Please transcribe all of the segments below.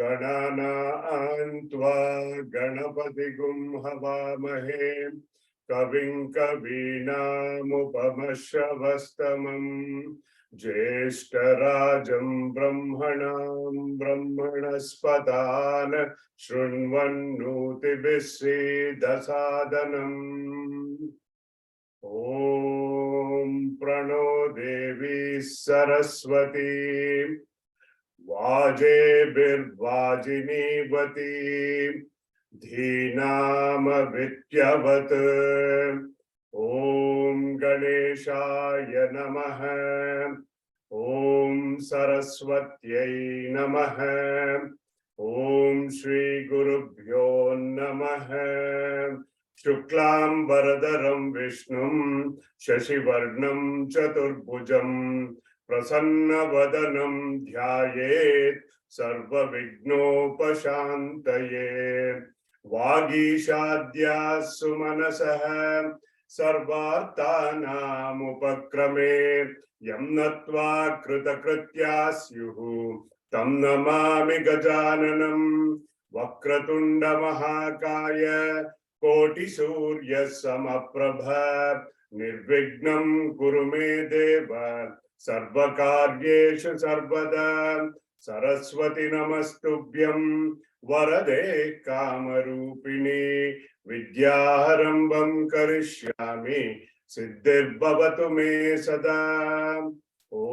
गणानां त्वा गणपतिगुं हवामहे कविं कवीनामुपमश्रवस्तमम् ज्येष्ठराजं ब्रह्मणां ब्रह्मणस्पदान शृण्वन्नोतिभिः सीदसादनम्। ॐ प्रणो देवी सरस्वती वाजेभिर्वाजिनीवती धीनामभित्यवत्। ॐ गणेशाय नमः। ॐ सरस्वत्यै नमः। ॐ श्री गुरुभ्यो नमः। शुक्लांबरधरं विष्णुं शशिवर्णं चतुर्भुजं प्रसन्नवदनं ध्यायेत् सर्वविघ्नोपशान्तये। वागीशाद्याः सुमनसः सर्वार्थानामुपक्रमे यं नत्वा कृतकृत्याः स्युः तं नमामि गजाननं। वक्रतुण्डमहाकाय कोटिसूर्यसमप्रभ निर्विघ्नं कुरु मे देव सर्वकार्येषु सर्वदा। सरस्वती नमस्तुभ्यं वरदे कामरूपिणी विद्यारम्भं करिष्यामि सिद्धिर्भवतु मे सदा। ॐ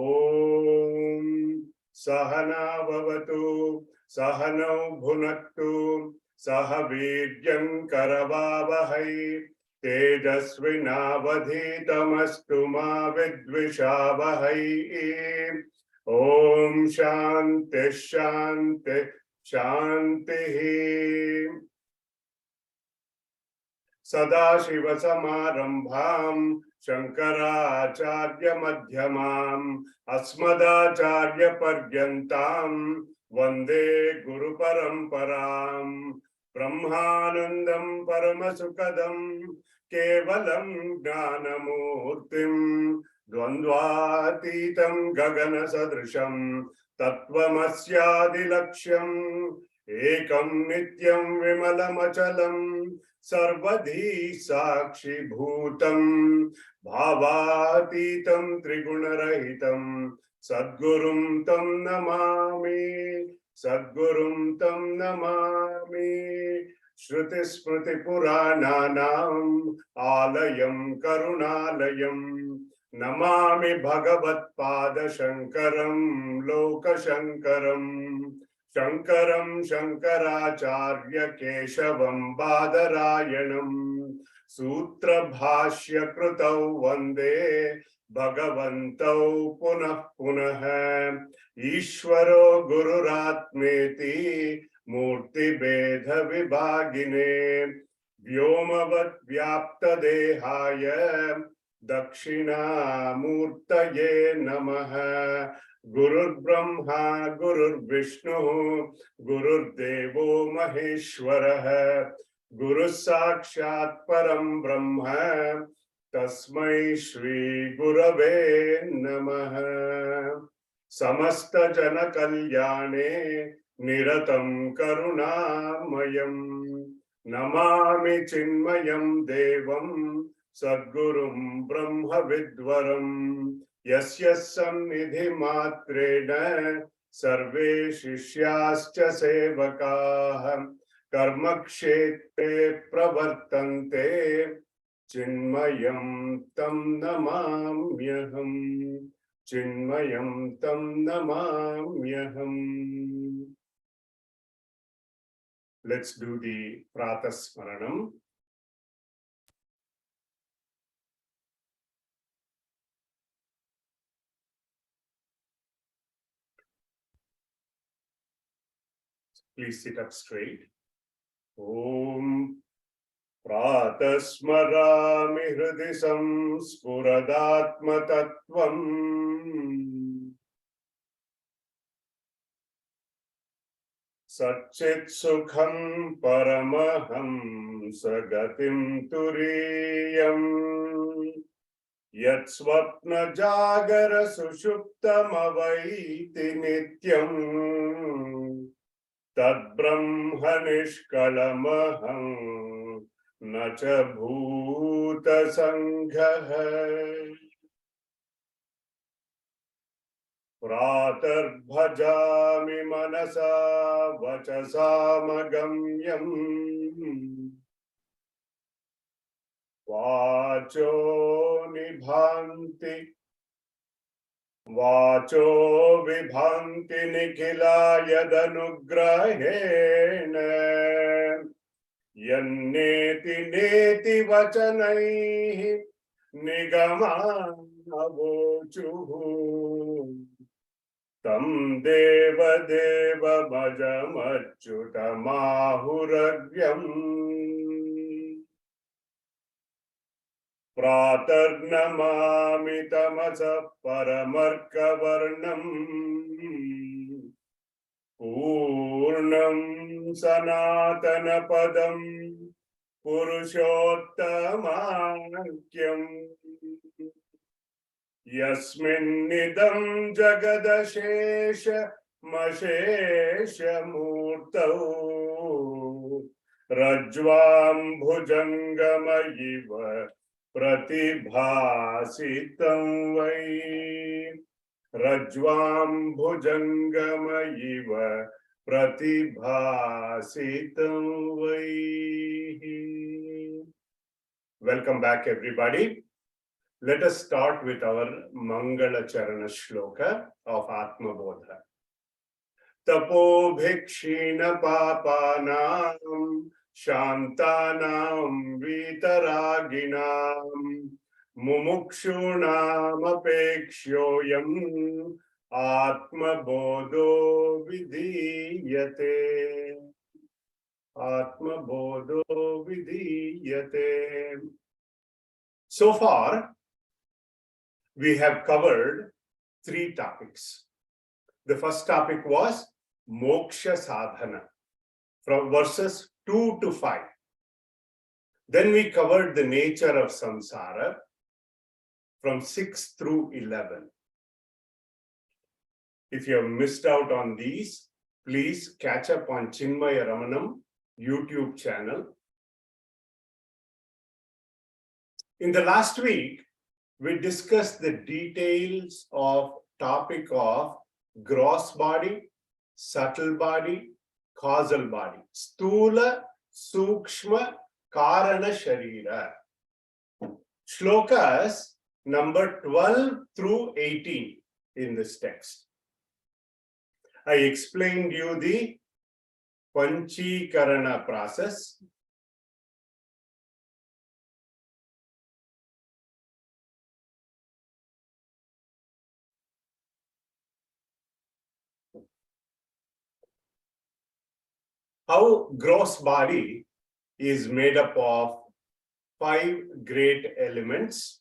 सहना भवतु सहनौ भुनक्तु सह वीर्यं करवावहै तेजस्विनावधीतमस्तु मा विद्विषावहै। ॐ शान्ति शान्ति शान्तिः। सदाशिवसमारम्भां शङ्कराचार्यमध्यमाम् अस्मदाचार्यपर्यन्तां वन्दे गुरुपरम्पराम्। ब्रह्मानन्दं परमसुखदं केवलं ज्ञानमूर्तिं द्वन्द्वातीतं गगनसदृशं तत्त्वमस्यादिलक्ष्यम् एकं नित्यं विमलमचलं सर्वधी साक्षिभूतं भावातीतं त्रिगुणरहितं सद्गुरुं तं नमामि सद्गुरुं तं नमामि। श्रुतिस्मृतिपुराणानाम् आलयं करुणालयं नमामि भगवत्पादशङ्करं लोकशङ्करं। शङ्करं शङ्कराचार्य केशवं बादरायणं सूत्रभाष्यकृतौ वन्दे भगवन्तौ पुनः पुनः। ईश्वरो गुरुरात्मेति मूर्तिभेदविभागिने व्योमवद्व्याप्तदेहाय दक्षिणामूर्तये नमः। गुरुर्ब्रह्मा गुरुर्विष्णुः गुरुर्देवो महेश्वरः गुरुः साक्षात् परं ब्रह्म तस्मै श्री गुरवे नमः। समस्त जन कल्याणे निरतं करुणामयं नमामि चिन्मयं देवं सद्गुरुं ब्रह्म विद्वरं यस्य सन्निधि मात्रेण सर्वे शिष्याश्च सेवकाः कर्मक्षेत्रे प्रवर्तन्ते चिन्मयं तं नमाम्यहम् चिन्मयं तं नमाम्यहम्। Let's do the Pratasmaranam. Please sit up straight. Om Pratasmarami Hridi Samspuradhatmatattvam Satchit Sukham Paramaham Sagatim Turiyam Yat Swapna Jagara Sushuptam Avaiti Nityam tad brahma nishkalamaham na cha bhuta sanghaha pratar bhajami manasa vachasamagamyam vacho vibhanti nikhila yadanugrahena yanneti neti vachanaihi nigamavochuhu tam deva deva bhajamachyutamahuраvyam pratarnamami tamasa paramarkavarnam purnam sanatana padam purushottamākyam yasminnidam jagadashesha mashesha murtau rajvam bhujangamayiva pratibhasitam vai rajvam bhujangamayiva pratibhasitam vai. Welcome back, everybody. Let us start with our Mangala Charana Shloka of Atma Bodha. Tapo bhikshina papanam shantanam vitaraginam mumukshunam apekshoyam Atma Bodho vidiyate. Atma Bodho vidiyate. So far, we have covered 3 topics. The first topic was Moksha Sadhana from verses 2 to 5. Then we covered the nature of samsara from 6 through 11. If you have missed out on these, please catch up on Chinmaya Ramanam YouTube channel. In the last week, we discussed the details of topic of gross body, subtle body, causal body, Stula, Sukshma, Karana Sharira. Shlokas number 12 through 18 in this text. I explained you the Panchikarana process. How gross body is made up of 5 great elements.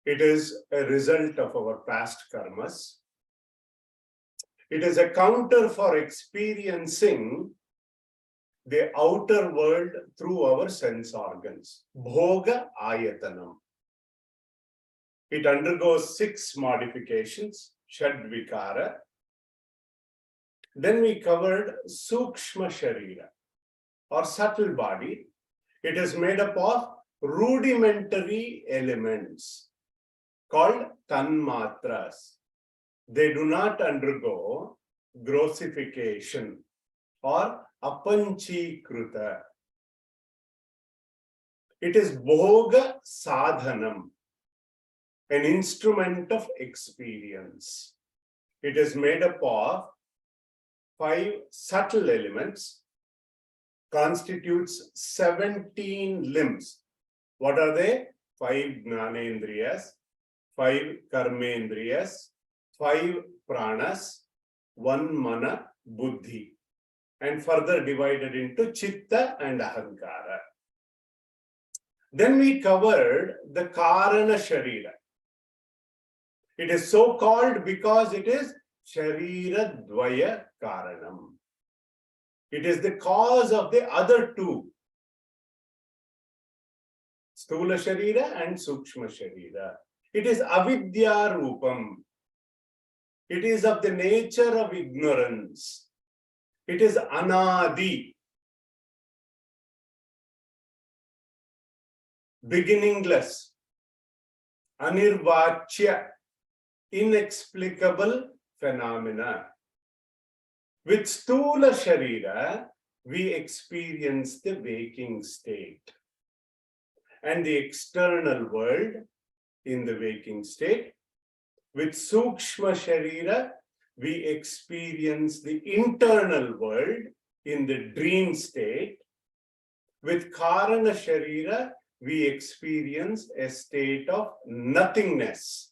It is a result of our past karmas. It is a counter for experiencing the outer world through our sense organs. Bhoga ayatanam. It undergoes 6 modifications, Shadvikara. Then we covered Sukshma Sharira or subtle body. It is made up of rudimentary elements called Tanmatras. They do not undergo grossification or apanchikruta. It is bhoga sadhanam, an instrument of experience. It is made up of 5 subtle elements, constitutes 17 limbs. What are they? 5 Gnanendriyas, 5 Karmendriyas, 5 pranas, 1 mana, buddhi, and further divided into chitta and ahankara. Then we covered the karana sharira. It is so called because it is Sharira Dvaya Karanam. It is the cause of the other two. Stula Sharira and Sukshma Sharira. It is Avidya Rupam. It is of the nature of ignorance. It is Anadi. Beginningless. Anirvachya. Inexplicable phenomena. With Stula Sharira, we experience the waking state. And the external world in the waking state. With Sukshma Sharira, we experience the internal world in the dream state. With Karana Sharira, we experience a state of nothingness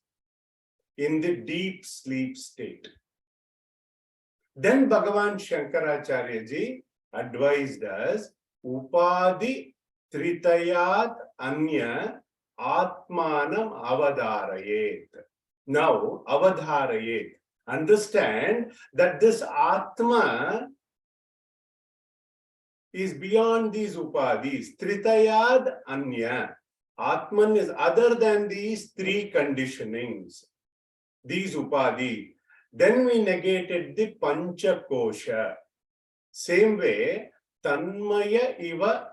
in the deep sleep state. Then Bhagavan Shankaracharya ji advised us, Upadi Tritayat Anya Atmanam Avadarayet. Now, Avadharayet. Understand that this Atma is beyond these Upadis. Tritayad Anya. Atman is other than these three conditionings. These Upadi. Then we negated the Pancha Kosha. Same way, Tanmaya Iva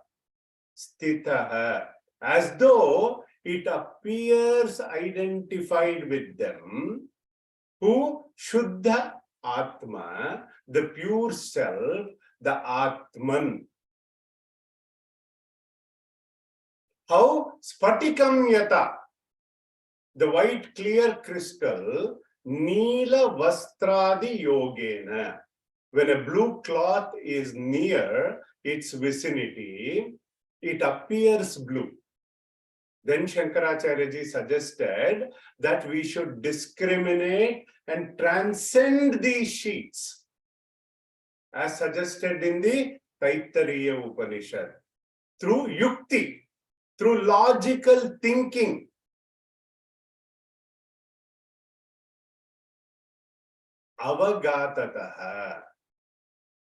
Stitaha. As though it appears identified with them, who Shuddha Atma, the pure self, the Atman. How? Spatikam Yata, the white clear crystal, Neela Vastradi Yogena. When a blue cloth is near its vicinity, it appears blue. Then Shankaracharya ji suggested that we should discriminate and transcend these sheets, as suggested in the Taittiriya Upanishad, through yukti, through logical thinking. Avagatataha,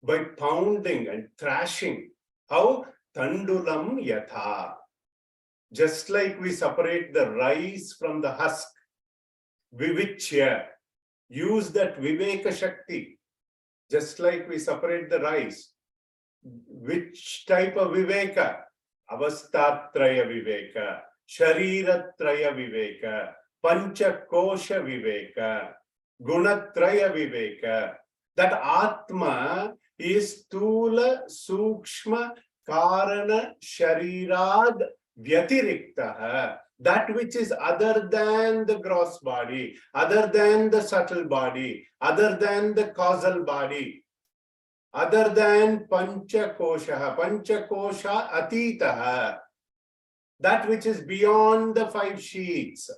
by pounding and thrashing. How? Tandulam yatha. Just like we separate the rice from the husk, vivichya, use that viveka shakti. Just like we separate the rice. Which type of viveka? Avastatraya viveka, shariratraya viveka, panchakosha viveka, gunatraya viveka. That Atma is Stula, Sukshma, Karana, Sharirad, Vyatiriktaha, that which is other than the gross body, other than the subtle body, other than the causal body, other than Panchakosha, Panchakosha Atitaha, that which is beyond the five sheets,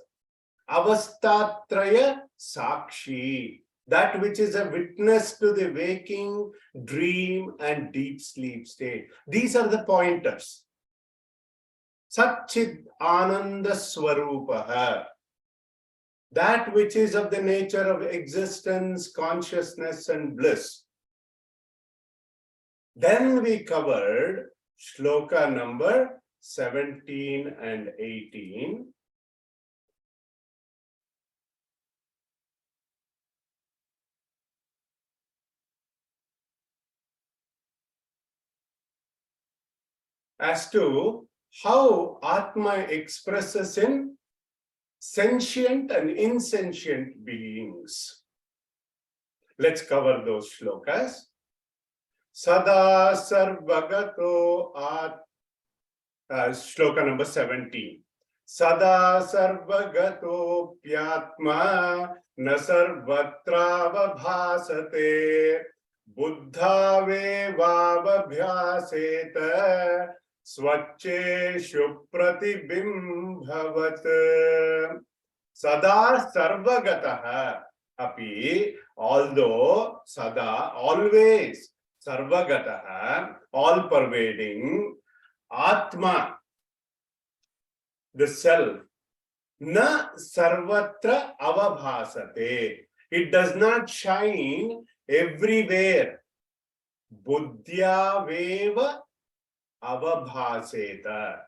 Avastatraya Sakshi, that which is a witness to the waking, dream, and deep sleep state. These are the pointers. Satchid Ananda Swarupaha, that which is of the nature of existence, consciousness, and bliss. Then we covered shloka number 17 and 18. As to how Atma expresses in sentient and insentient beings. Let's cover those shlokas. Sada Sarvagato shloka number 17. Sada Sarvagato Pyatma Na Sarvatra Bhasate Buddha Vavabhyaseta Swacheshu Pratibhimbhavat. Sada Sarvagataha Api, although Sada, always, Sarvagataha, all pervading, Atma, the self, Na Sarvatra Avabhasate, It does not shine everywhere. Buddhya veva avabhaseta.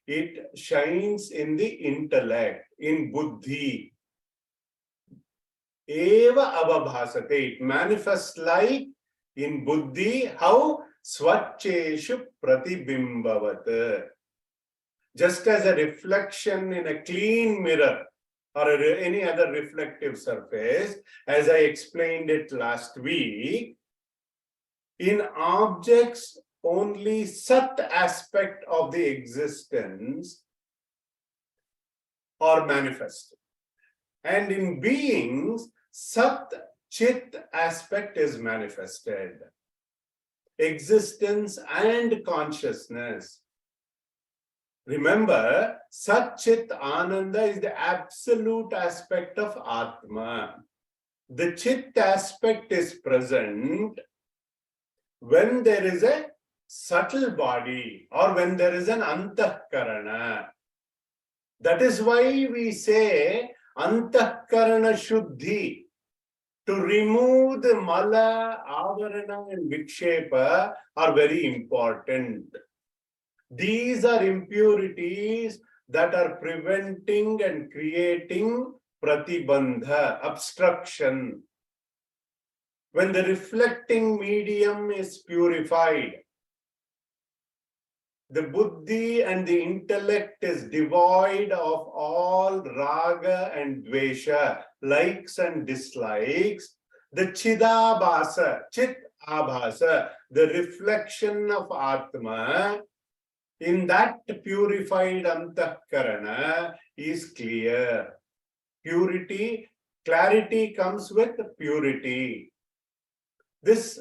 It shines in the intellect, in buddhi. Eva avabhasate. It manifests like in buddhi. How? Swacheshu pratibimbavat. Just as a reflection in a clean mirror or any other reflective surface, as I explained it last week, in objects, only Sat aspect of the existence are manifested. And in beings, Sat Chit aspect is manifested. Existence and consciousness. Remember, Sat Chit Ananda is the absolute aspect of Atma. The Chit aspect is present when there is a subtle body or when there is an Antahkarana. That is why we say Antahkarana Shuddhi. To remove the Mala, Avarana and Vikshepa are very important. These are impurities that are preventing and creating pratibandha, obstruction. When the reflecting medium is purified, the buddhi and the intellect is devoid of all raga and dvesha, likes and dislikes, the chidabhasa, chit abhasa, the reflection of Atma, in that purified antahkarana is clear. Purity, clarity comes with purity. This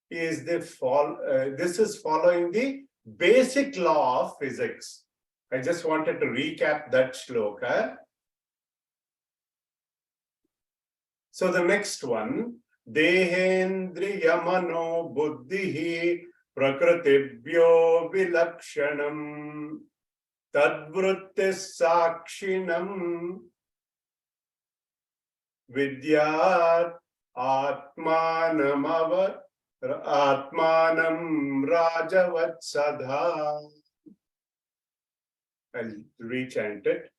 is following the basic law of physics. I just wanted to recap that shloka. So the next one, Dehendriya mano buddhihi prakritibhyo vilakshanam tadvrittis sakshinam vidyat atmanam rajavatsada. I'll rechant it.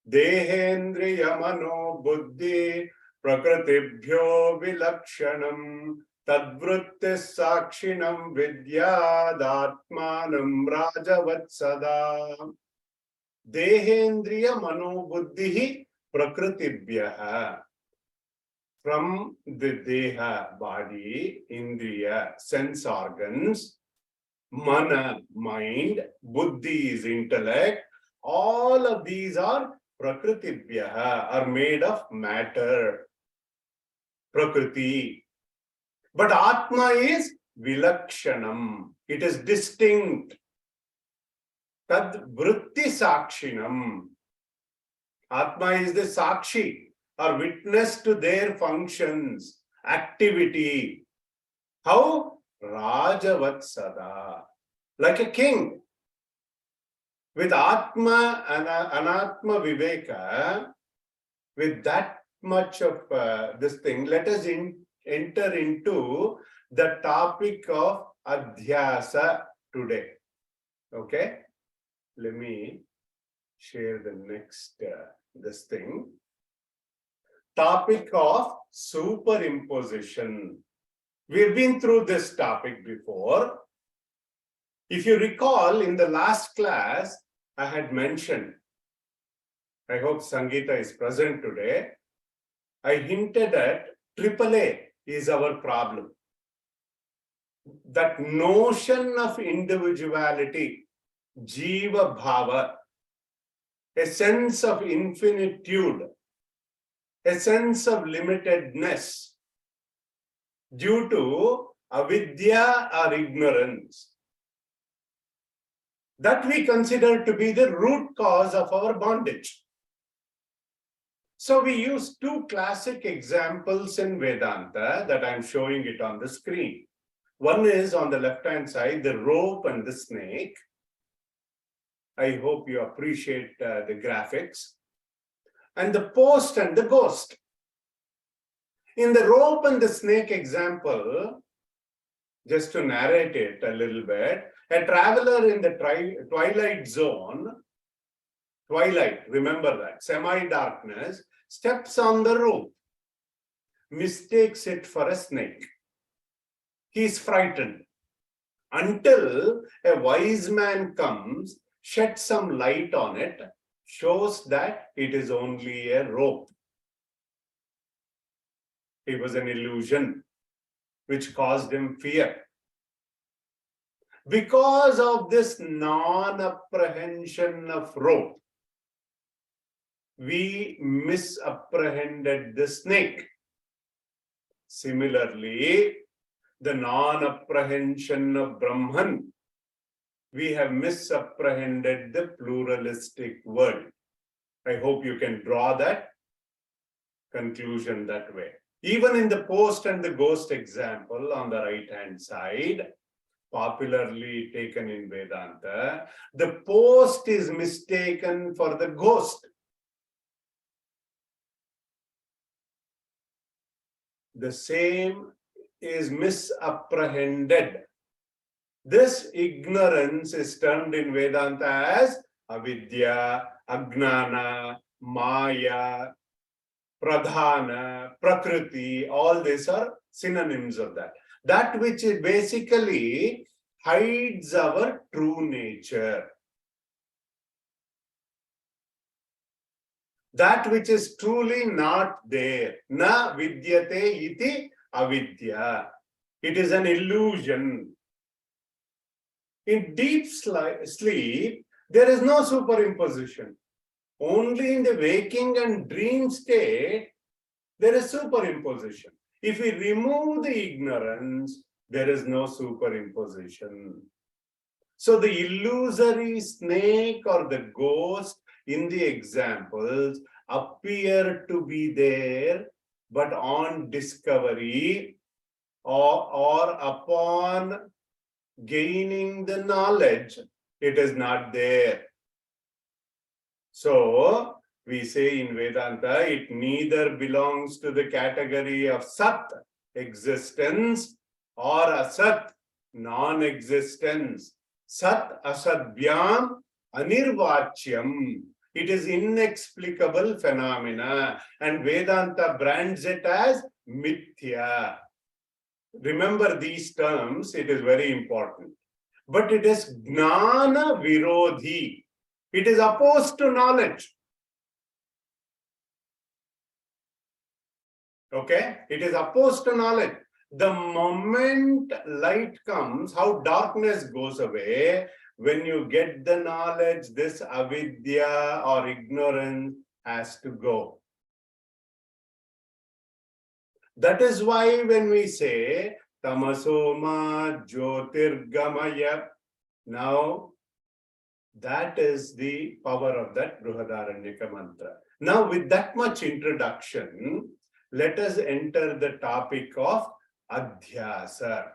Dehendriya mano buddhi prakritibhyo vilakshanam tadvrittis sakshinam vidyadatmanam rajavatsada. Dehendriya mano buddhi prakritibhyaha. From the deha, body, indriya, sense organs, mana, mind, buddhi is intellect, all of these are prakritibhyaha, are made of matter, prakriti. But Atma is vilakshanam, it is distinct. Tad vritti sakshinam. Atma is the sakshi, or witness to their functions, activity. How? Rajavatsada. Like a king. With Atma and Anatma Viveka, with that much of this thing, let us enter into the topic of Adhyasa today. Okay? Let me share the next this thing. Topic of superimposition. We've been through this topic before. If you recall, in the last class, I had mentioned, I hope Sangeeta is present today, I hinted at AAA is our problem. That notion of individuality, Jiva Bhava, a sense of infinitude, a sense of limitedness due to avidya or ignorance, that we consider to be the root cause of our bondage. So we use two classic examples in Vedanta that I'm showing it on the screen. One is on the left-hand side, the rope and the snake. I hope you appreciate the graphics. And the post and the ghost. In the rope and the snake example, just to narrate it a little bit, a traveler in the twilight zone, twilight, remember that, semi-darkness, steps on the rope, mistakes it for a snake. He is frightened until a wise man comes, sheds some light on it, shows that it is only a rope. It was an illusion which caused him fear. Because of this non-apprehension of rope, we misapprehended the snake. Similarly, the non-apprehension of Brahman, we have misapprehended the pluralistic world. I hope you can draw that conclusion that way. Even in the post and the ghost example on the right-hand side, popularly taken in Vedanta, the post is mistaken for the ghost. The same is misapprehended. This ignorance is termed in Vedanta as avidya, ajnana, maya, pradhana, prakriti. All these are synonyms of that. That which basically hides our true nature. That which is truly not there. Na vidyate iti avidya. It is an illusion. In deep sleep, there is no superimposition. Only in the waking and dream state, there is superimposition. If we remove the ignorance, there is no superimposition. So the illusory snake or the ghost in the examples appear to be there, but on discovery or upon gaining the knowledge, it is not there. So we say in Vedanta, it neither belongs to the category of Sat, existence, or Asat, non-existence. Sat asadbyam anirvachyam. It is inexplicable phenomena, and Vedanta brands it as mithya. Remember these terms, it is very important. But it is gnana virodhi. It is opposed to knowledge. Okay? It is opposed to knowledge. The moment light comes, how darkness goes away, when you get the knowledge, this avidya or ignorance has to go. That is why when we say tamasoma jyotirgamaya, now that is the power of that Brihadaranyaka mantra. Now with that much introduction, let us enter the topic of adhyasa.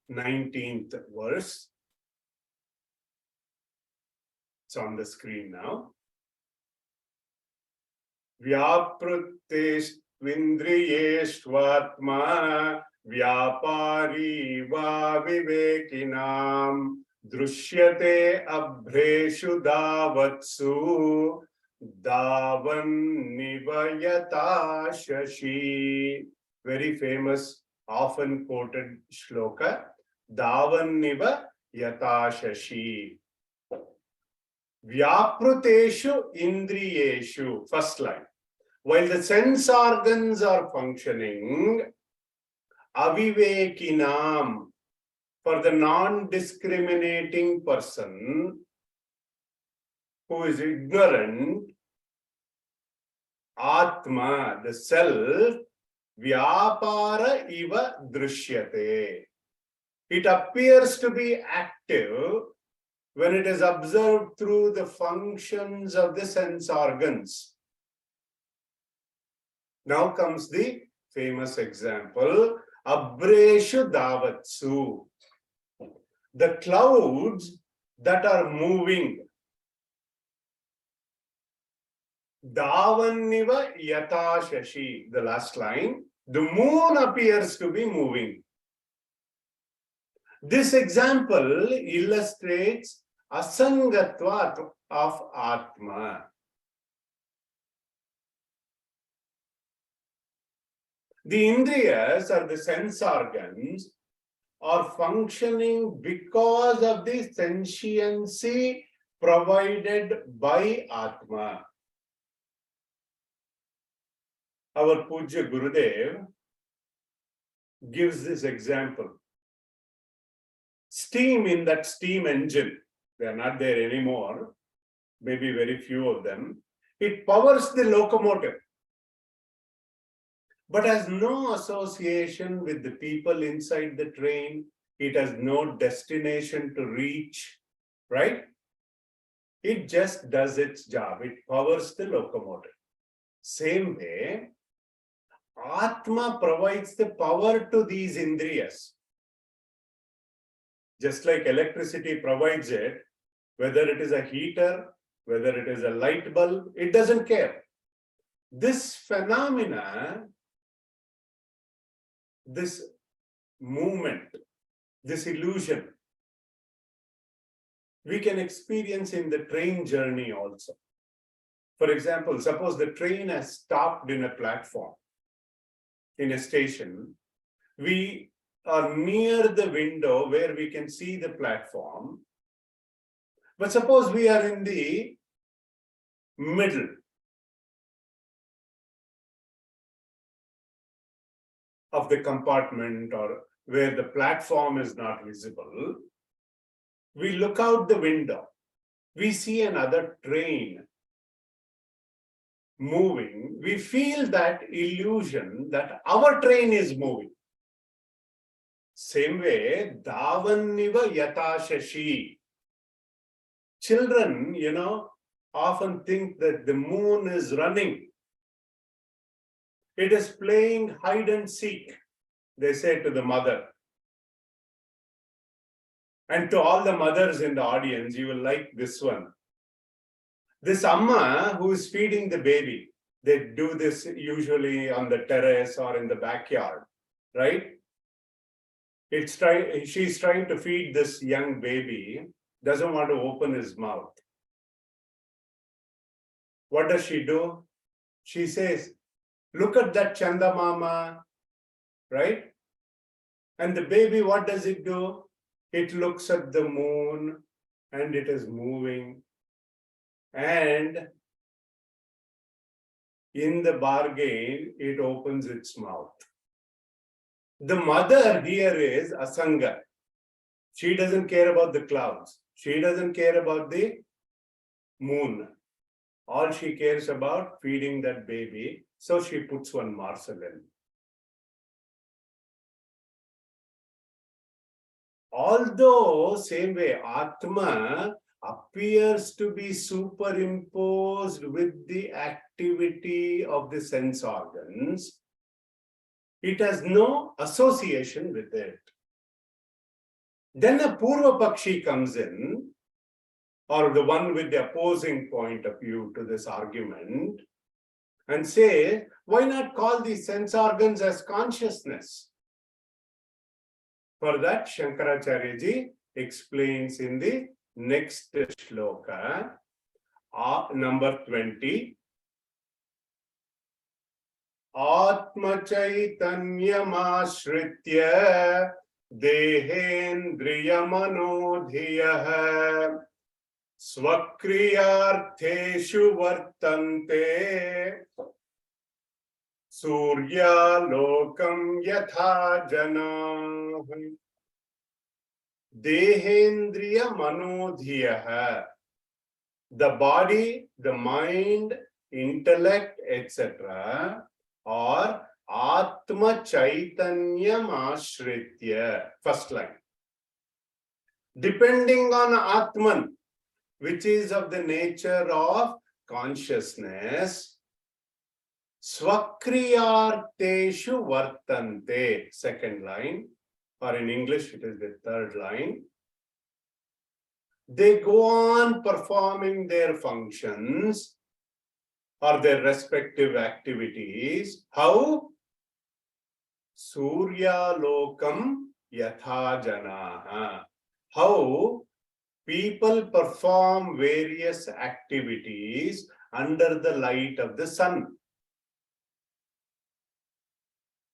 Nineteenth verse. It's on the screen now. Vyapruteshtvindriyeshvatma vyapari va vivekinam drushyate abhreshu davatsu davan nivayata shashi. Very famous, often quoted shloka. Davan nivayata shashi. Vyapruteshu indriyeshu. First line. While the sense organs are functioning, avivekinam, for the non-discriminating person who is ignorant, atma, the self, vyapara iva drishyate. It appears to be active when it is observed through the functions of the sense organs. Now comes the famous example, abhreshu davatsu. The clouds that are moving. Davanniva yata shashi, the last line, the moon appears to be moving. This example illustrates asangatva of Atma. The indriyas, or the sense organs, are functioning because of the sentiency provided by Atma. Our Pujya Gurudev gives this example. Steam in that steam engine, they are not there anymore, maybe very few of them. It powers the locomotive, but has no association with the people inside the train. It has no destination to reach, right? It just does its job. It powers the locomotive. Same way, Atma provides the power to these indriyas. Just like electricity provides it, whether it is a heater, whether it is a light bulb, it doesn't care. This phenomena, this movement, this illusion, we can experience in the train journey also. For example, suppose the train has stopped in a platform, in a station. We are near the window where we can see the platform. But suppose we are in the middle. Of the compartment, or where the platform is not visible. We look out the window. We see another train moving. We feel that illusion that our train is moving. Same way, Davanniva yata shashi. Children, often think that the moon is running. It is playing hide and seek, they say to the mother. And to all the mothers in the audience, you will like this one. This amma who is feeding the baby, they do this usually on the terrace or in the backyard, right? She's trying to feed this young baby, doesn't want to open his mouth. What does she do? She says, look at that Chanda Mama, right? And the baby, what does it do? It looks at the moon and it is moving. And in the bargain, it opens its mouth. The mother here is Asanga. She doesn't care about the clouds. She doesn't care about the moon. All she cares about feeding that baby. So she puts one morsel in. Although, same way, Atma appears to be superimposed with the activity of the sense organs, it has no association with it. Then a Purva Pakshi comes in, or the one with the opposing point of view to this argument, and say, why not call these sense organs as consciousness? For that, Shankaracharya ji explains in the next shloka, number 20. Atma chaitanyamashritya dehendriyamanodhiyah svakriyartheshu vartante surya lokam yatha janah. Dehendriya manodhiyah. The body, the mind, intellect, etc. or Atma Chaitanyam Ashritya. First line. Depending on Atman, which is of the nature of consciousness, Svakriyarteshu Vartante. Second line. Or in English, it is the third line. they go on performing their functions or their respective activities. How? Surya lokam yatha janaha. How people perform various activities under the light of the sun.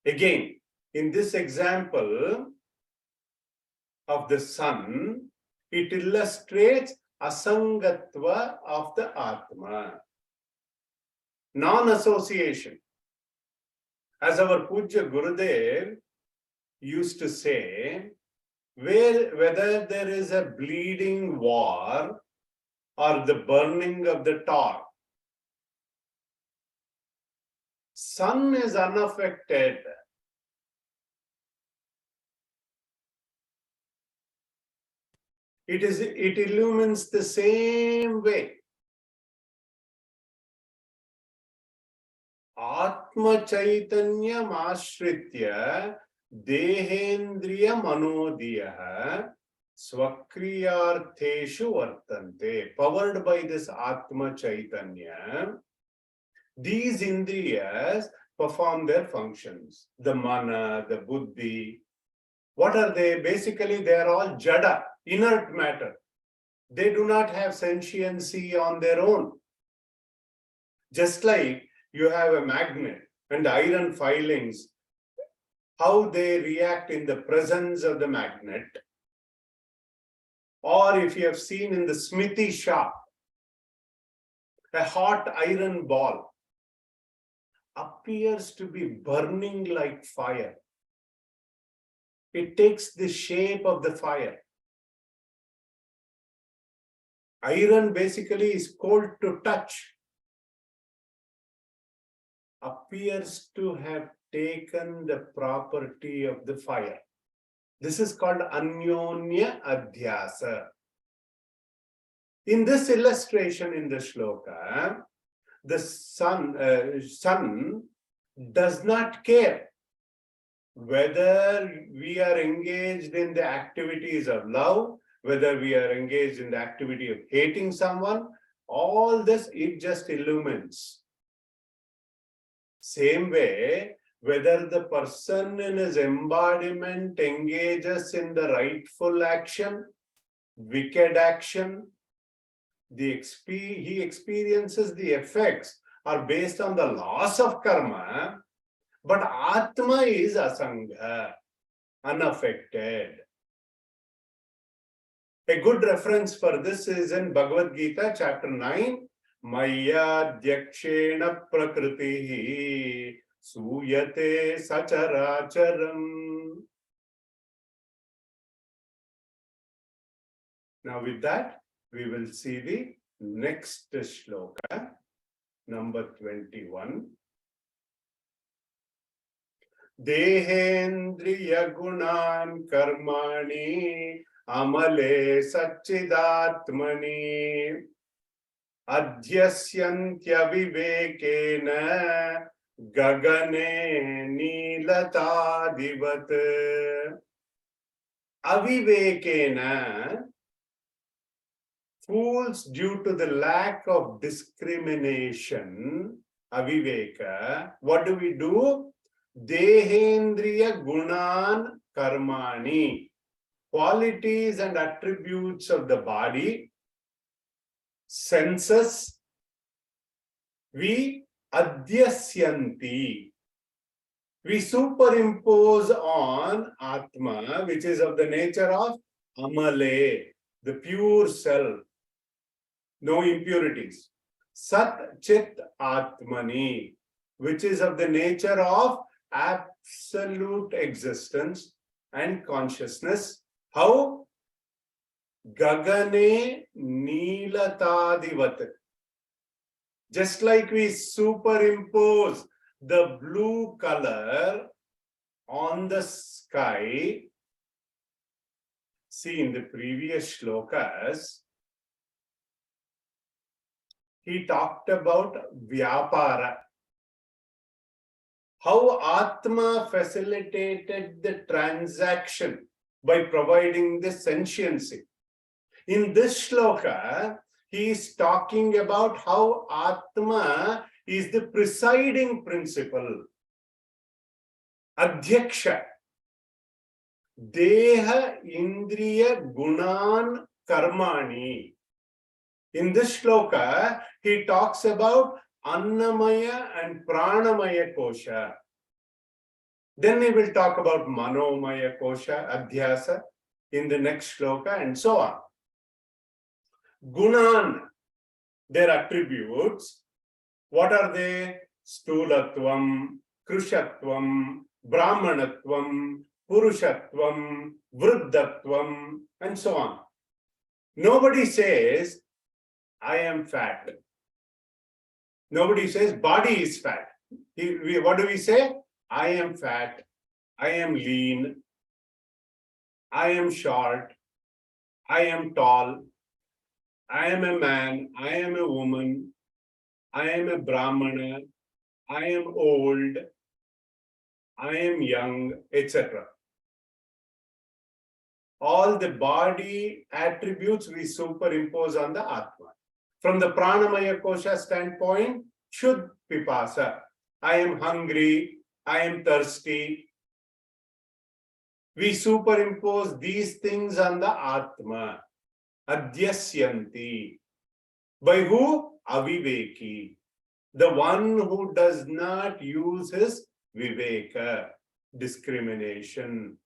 Again, in this example of the sun, it illustrates asangatva of the Atma, non-association. As our Pujya Gurudev used to say, whether there is a bleeding war or the burning of the tar, sun is unaffected. It illumines the same way. Atma Chaitanya Ashritya Dehendriya Manodiya Swakriyartheshu Vartante. Powered by this Atma Chaitanya, these Indriyas perform their functions. The Mana, the Buddhi. What are they? Basically, they are all Jada, inert matter. They do not have sentiency on their own. Just like you have a magnet and iron filings, how they react in the presence of the magnet. Or if you have seen in the smithy shop, a hot iron ball appears to be burning like fire. It takes the shape of the fire. Iron basically is cold to touch. Appears to have taken the property of the fire. This is called Anyonya Adhyasa. In this illustration in the shloka, the sun does not care whether we are engaged in the activities of love, whether we are engaged in the activity of hating someone. All this, it just illumines. Same way, whether the person in his embodiment engages in the rightful action, wicked action, he experiences the effects are based on the laws of karma, but Atma is asanga, unaffected. A good reference for this is in Bhagavad Gita, chapter 9, Maya Dyakshena Prakritihi Suyate Sacharacharam. Now with that, we will see the next shloka, number 21. Dehendriya gunan karmani amale satchidatmani adhyasyantya vivekena gagane nilatadivat. Avivekena, fools due to the lack of discrimination, aviveka. What do? Dehendriya gunan karmani, qualities and attributes of the body, senses, we adhyasyanti, we superimpose on Atma, which is of the nature of Amale, the pure self, no impurities. Sat Chit Atmani, which is of the nature of absolute existence and consciousness. How? Gagane Nilatadivat. Just like we superimpose the blue color on the sky. See, in the previous shlokas, he talked about Vyapara. How Atma facilitated the transaction by providing the sentiency. In this shloka, he is talking about how Atma is the presiding principle. Adhyaksha. Deha Indriya Gunan Karmani. In this shloka, he talks about Annamaya and Pranamaya Kosha. Then he will talk about Manomaya Kosha, Adhyasa, in the next shloka, and so on. Gunan, their attributes. What are they? Stulatvam, Krushatvam, Brahmanatvam, Purushatvam, Vruddhatvam, and so on. Nobody says, I am fat. Nobody says, body is fat. What do we say? I am fat. I am lean. I am short. I am tall. I am a man. I am a woman. I am a Brahmana. I am old. I am young, etc. All the body attributes we superimpose on the Atma. From the Pranamaya Kosha standpoint, Shuddh Pipasa. I am hungry. I am thirsty. We superimpose these things on the Atma. Adhyasyanti. By who? Aviveki. The one who does not use his viveka, discrimination.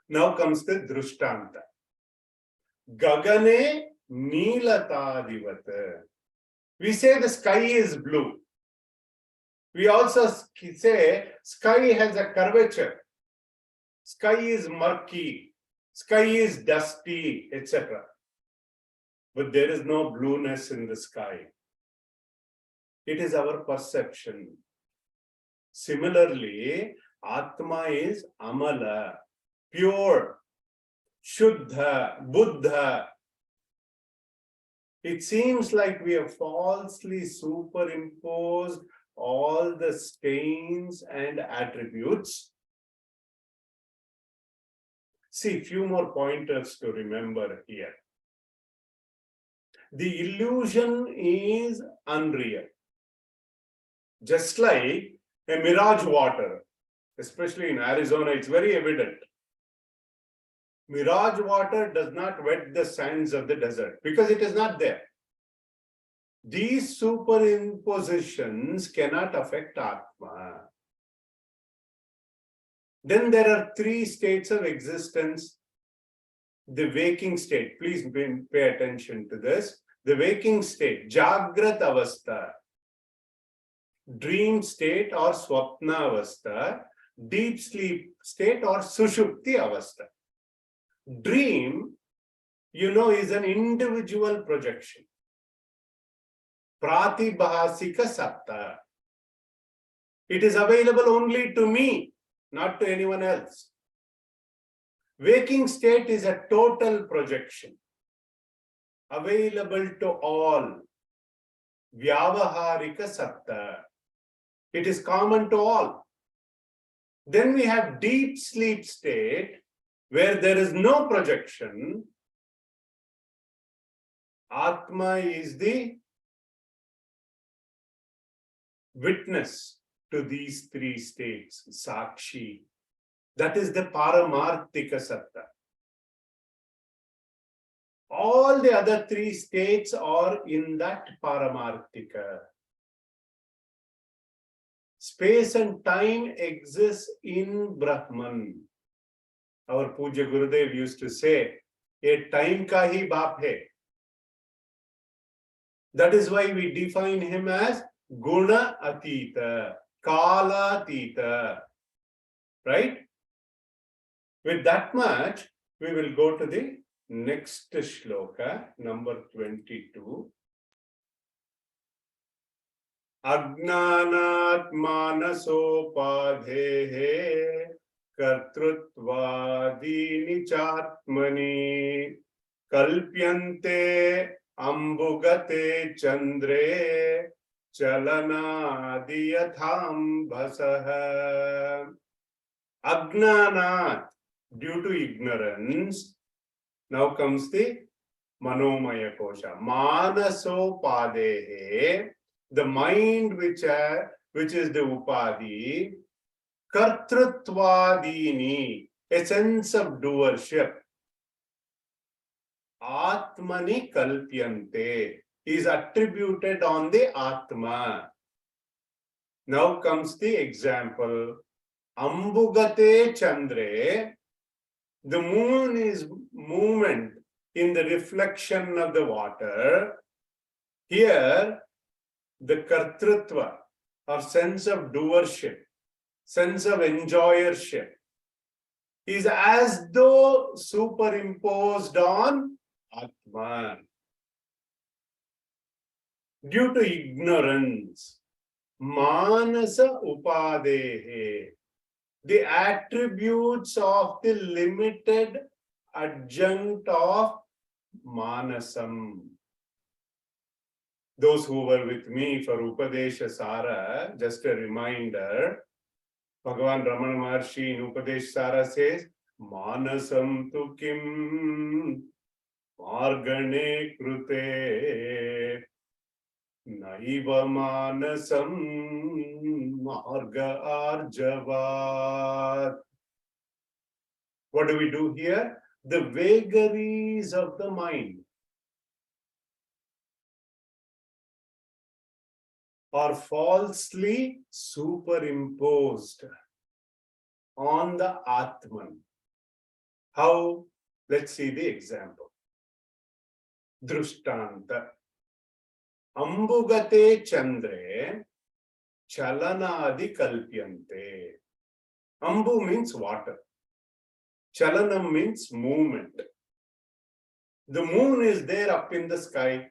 Now comes the Drushtanta. Gagane Neelatadivat. We say the sky is blue. We also say sky has a curvature. Sky is murky. Sky is dusty, etc. But there is no blueness in the sky. It is our perception. Similarly, Atma is Amala, pure, Shuddha, Buddha. It seems like we have falsely superimposed all the stains and attributes. See, few more pointers to remember here. The illusion is unreal. Just like a mirage water, especially in Arizona, it's very evident. Mirage water does not wet the sands of the desert because it is not there. These superimpositions cannot affect Atma. Then there are three states of existence. The waking state, please pay attention to this. The waking state, Jagrat Avastha, dream state or Swapna Avastha, deep sleep state or Sushupti Avastha. Dream, is an individual projection. Pratibhasika Satta. It is available only to me, not to anyone else. Waking state is a total projection, available to all. Vyavaharika Satta. It is common to all. Then we have deep sleep state, where there is no projection. Atma is the witness to these three states, Sakshi. That is the Paramarthika Satta. All the other three states are in that Paramarthika. Space and time exists in Brahman. Our Puja Gurudev used to say, "A time ka hi baap hai." That is why we define him as Guna Atita, Kala Atita. Right? With that much, we will go to the next shloka, number 22. Agnanat manasopadhehe kartrutvadini chatmani kalpyante ambugate chandre chalanadiyatham bhasaha. Agnanat, due to ignorance, Now comes the Manomaya Kosha. Manasopadehe, the mind which is the Upadi, Kartrutvadini, a sense of doership. Atmani Kalpyante is attributed on the Atma. Now comes the example. Ambugate Chandre, the moon is movement in the reflection of the water. Here, the Kartrutva, or sense of doership, sense of enjoyership, is as though superimposed on Atman. Due to ignorance, Manasa Upadehe, the attributes of the limited adjunct of Manasam. Those who were with me for Upadesha Sara, just a reminder, Bhagavan Ramana Maharshi in Upadesha Sara says, Manasam tu kim margane krute naiva manasam marga arjavat. What do we do here? The vagaries of the mind are falsely superimposed on the Atman. How? Let's see the example. Drushtanta. Ambugate Chandre Chalanadi Kalpyante. Ambu means water. Chalanam means movement. The moon is there up in the sky,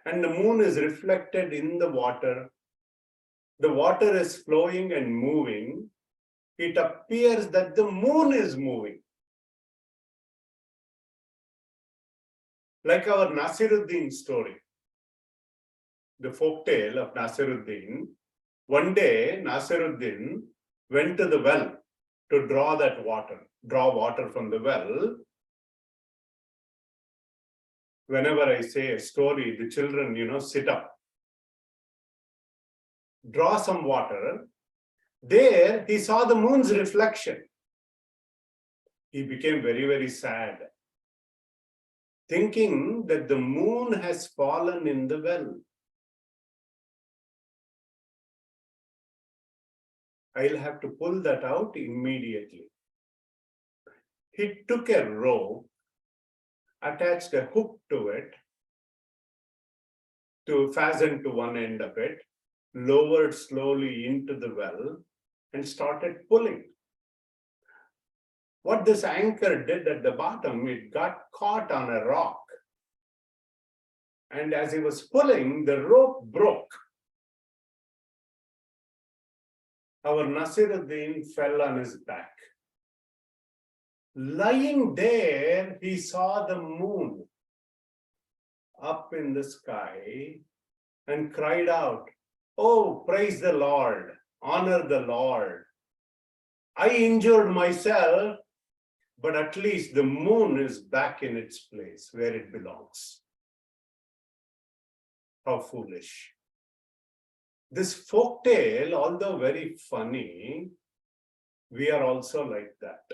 and the moon is reflected in the water. The water is flowing and moving. It appears that the moon is moving. Like our Nasiruddin story, the folk tale of Nasiruddin. One day, Nasiruddin went to the well to draw water from the well. Whenever I say a story, the children, sit up, draw some water. There, he saw the moon's reflection. He became very, very sad, thinking that the moon has fallen in the well. I'll have to pull that out immediately. He took a rope, attached a hook to it, to fasten to one end of it, lowered slowly into the well, and started pulling. What this anchor did at the bottom, it got caught on a rock. And as he was pulling, the rope broke. Our Nasiruddin fell on his back. Lying there, he saw the moon up in the sky and cried out, "Oh, praise the Lord, honor the Lord. I injured myself, but at least the moon is back in its place where it belongs." How foolish. This folk tale, although very funny, we are also like that.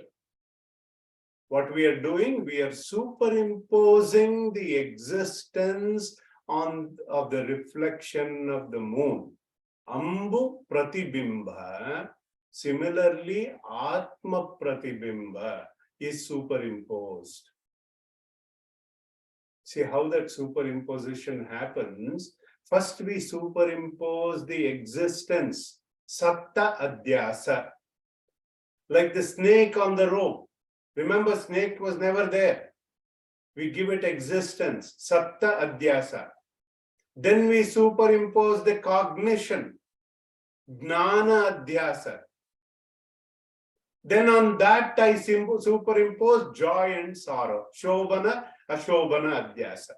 What we are doing, we are superimposing the existence of the reflection of the moon. Ambu pratibimba. Similarly, Atma pratibimba is superimposed. See how that superimposition happens. First, we superimpose the existence, satta adhyasa, like the snake on the rope. Remember, snake was never there. We give it existence, satta adhyasa. Then we superimpose the cognition, jnana adhyasa. Then on that I superimpose joy and sorrow, shobhana, ashobhana adhyasa.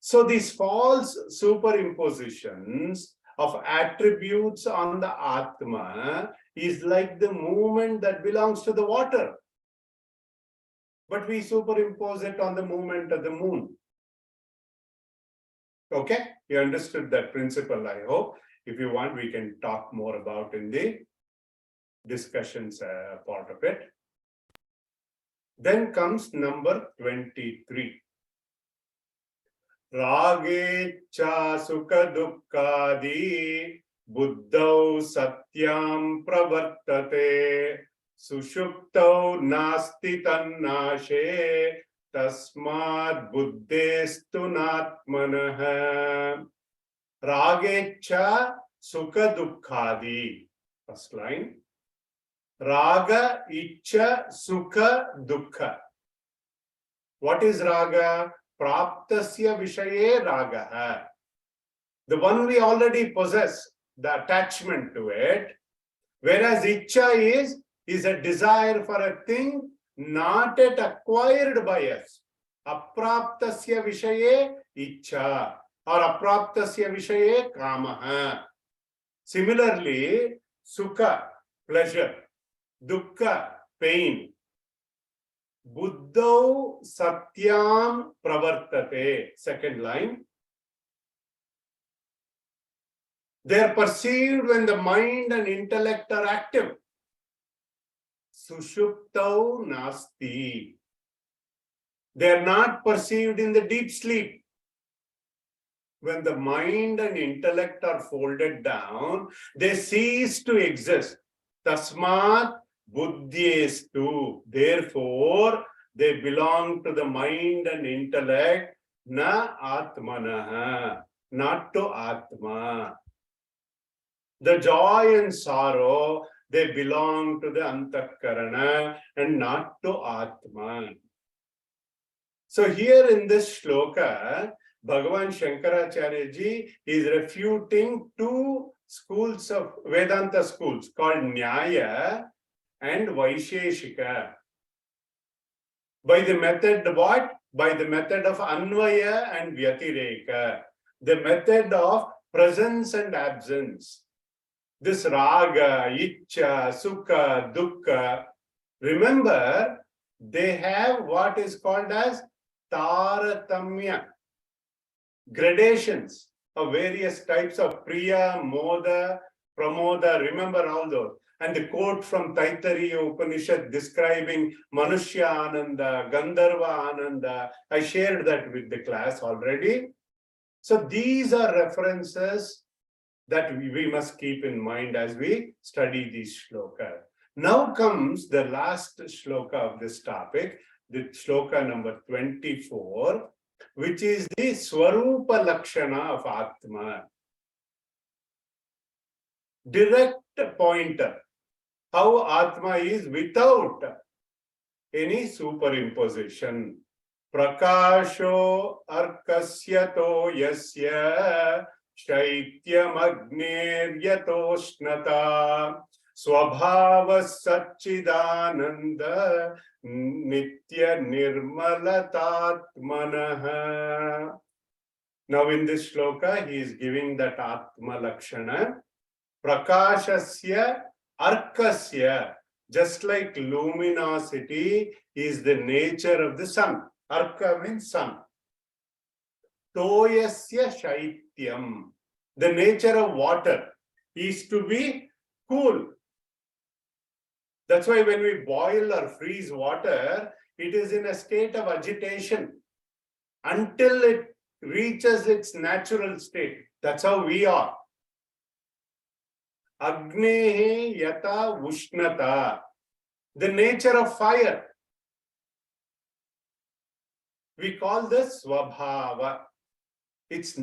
So these false superimpositions of attributes on the Atma is like the movement that belongs to the water. But we superimpose it on the movement of the moon. Okay, you understood that principle, I hope. If you want, we can talk more about in the discussions part of it. Then comes number 23. Ragecha sukha dukkadi buddhau satyam pravartate sushuptau nasti tannashe tasmad buddhestu natmanah. Ragecha sukha dukkadi. First line. Raga, Icha, Sukha, Dukkha. What is Raga? Praptasya Vishaye Raga. The one we already possess, the attachment to it. Whereas Icha is a desire for a thing not yet acquired by us. Apraptasya Vishaye Icha or Apraptasya Vishaye Kamaha. Similarly, Sukha, pleasure. Dukkha, pain. Buddhau satyam pravartate. Second line. They are perceived when the mind and intellect are active. Sushuptau nasti. They are not perceived in the deep sleep. When the mind and intellect are folded down, they cease to exist. Tasmat buddhyestu. Therefore, they belong to the mind and intellect, na atmanaha, not to atma. The joy and sorrow, they belong to the antakarana and not to atma. So here in this shloka, Bhagavan Shankaracharya ji is refuting two schools of Vedanta schools called Nyaya and Vaisheshika. By the method what? By the method of Anvaya and Vyatireka. The method of presence and absence. This Raga, Icha, Sukha, Dukkha. Remember, they have what is called as Taratamya. Gradations of various types of Priya, Moda, Pramoda. Remember all those. And the quote from Taittiriya Upanishad describing Manushya Ananda, Gandharva Ananda. I shared that with the class already. So these are references that we must keep in mind as we study these shlokas. Now comes the last shloka of this topic, the shloka number 24, which is the Swarupa Lakshana of Atma. Direct pointer. How Atma is without any superimposition. Prakasho arkasyato yasya shaityam agniryatoshnata swabhava satchidananda nitya nirmalatatmanaha. Now in this shloka, he is giving that Atma Lakshana. Prakashasya Arkasya, just like luminosity is the nature of the sun. Arka means sun. Toyasya Shaityam, the nature of water is to be cool. That's why when we boil or freeze water, it is in a state of agitation until it reaches its natural state. That's how we are. Agnehe yata ushnata, the nature of fire. We call this swabhava. It's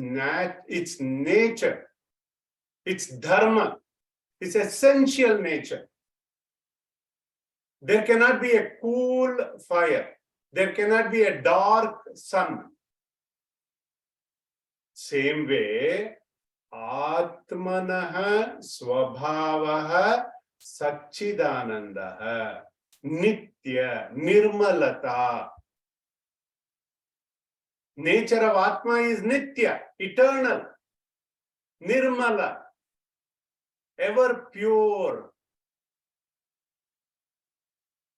nature. It's dharma. It's essential nature. There cannot be a cool fire. There cannot be a dark sun. Same way, Atmanaha Swabhavaha Satchidanandaha Nitya Nirmalata. Nature of Atma is Nitya, eternal. Nirmala, ever pure,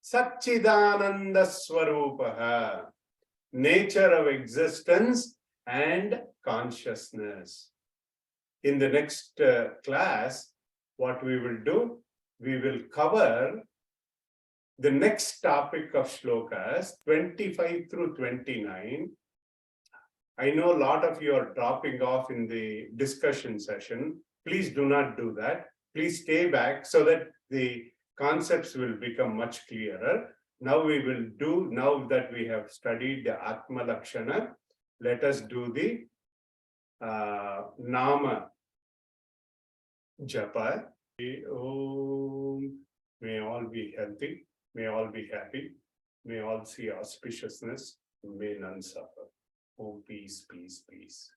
Satchidananda Swarupaha, nature of existence and consciousness. In the next class, what we will do, we will cover the next topic of shlokas 25 through 29. I know a lot of you are dropping off in the discussion session. Please do not do that. Please stay back so that the concepts will become much clearer. Now we will do, now that we have studied the Atma Lakshana, let us do the Nama Japa. Om. May all be healthy. May all be happy. May all see auspiciousness. May none suffer. Oh, peace, peace, peace.